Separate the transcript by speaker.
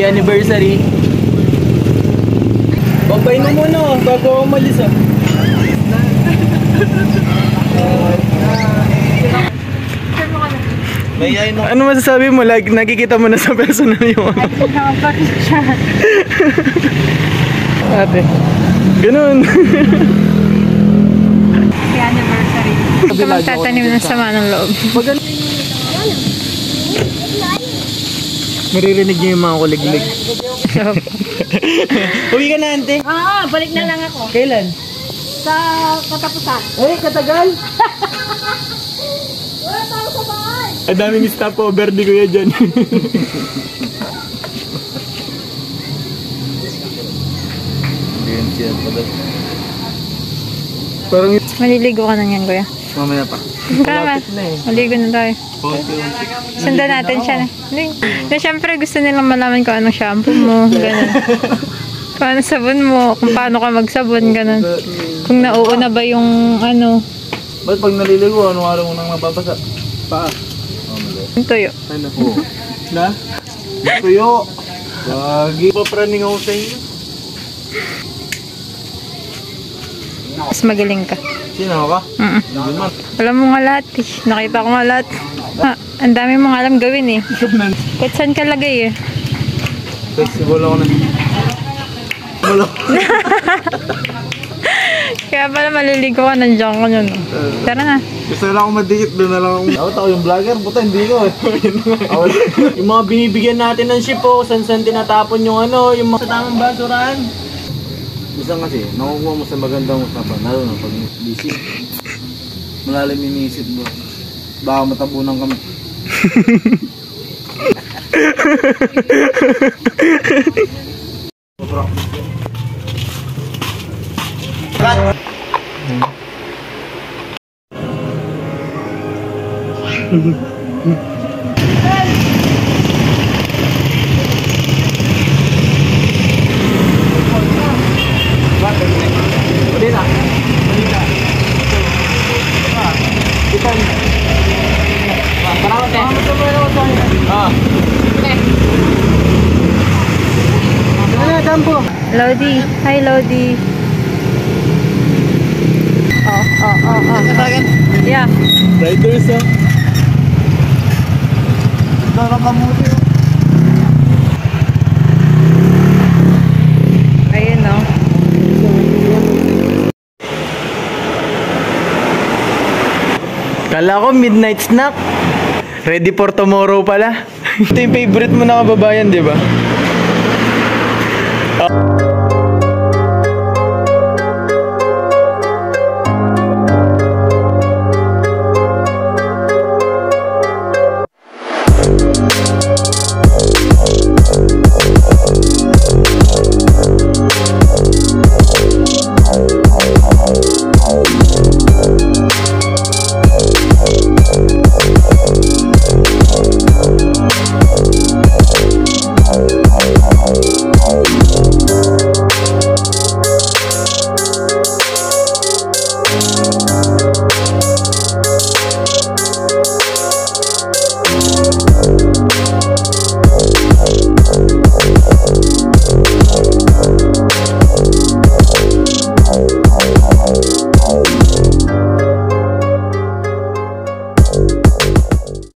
Speaker 1: Happy anniversary. Pagpainom mo na, bago ako umalis ah. Ano masasabi mo? Like, nakikita mo na sa personal yung ano? Ate, ganun.
Speaker 2: Happy anniversary. Huwag ka magtatanim ng sama ng loob.
Speaker 1: Maririnig niyo yung mga kuliglig. Uwi ka na, ante.
Speaker 2: Oo, balik na lang ako.
Speaker 1: Kailan?
Speaker 2: Sa katapusan.
Speaker 1: Eh, katagal.
Speaker 2: Wala tayo sa bahay.
Speaker 1: Ang daming stopover di kuya dyan. Parang
Speaker 2: Maliligo ka na yan, kuya.
Speaker 1: mamaya pa.
Speaker 2: Tama. Maligo na tayo. Sundan natin siya. Na syempre gusto nilang malaman kung anong shampoo mo. Ganun. Kung anong sabon mo. Kung paano ka magsabon. Ganun. Kung nauuna ba yung ano.
Speaker 1: Ba't pag naliligo, anong araw mo nang mababasa? Paa.
Speaker 2: Yung tuyo.
Speaker 1: Ano po? Na? Tuyo. Wagi. Papraning ako sa inyo.
Speaker 2: Mas magaling ka.
Speaker 1: Sino ka? Hindi man.
Speaker 2: Alam mo nga lahat eh. Nakita ko nga lahat. Ang dami mong alam gawin eh. Kahit saan ka lagay eh.
Speaker 1: Kasi wala ko na. Wala.
Speaker 2: Kaya pala maliligo ka, nandiyan ka nyo. Tara na.
Speaker 1: Gusto na akong madikit, doon na lang akong... Dapat ako yung vlogger, puta hindi ko. Yung mga binibigyan natin ng ship po, san-san tinatapon yung ano, yung mga sa tamang basurahan. Gusto kasi, nakukuha mo sa magandang usapan, lalo na pag busy. Malalim iniisip mo. Baka matabunan kami.
Speaker 2: Lodi. Hi, Lodi. Oh. Yeah.
Speaker 1: Riders ah. Darang kamuti oh.
Speaker 2: Ayun no.
Speaker 1: Kala ko midnight snack. Ready for tomorrow pala. Ito yung favorite mo na kababayan, di ba?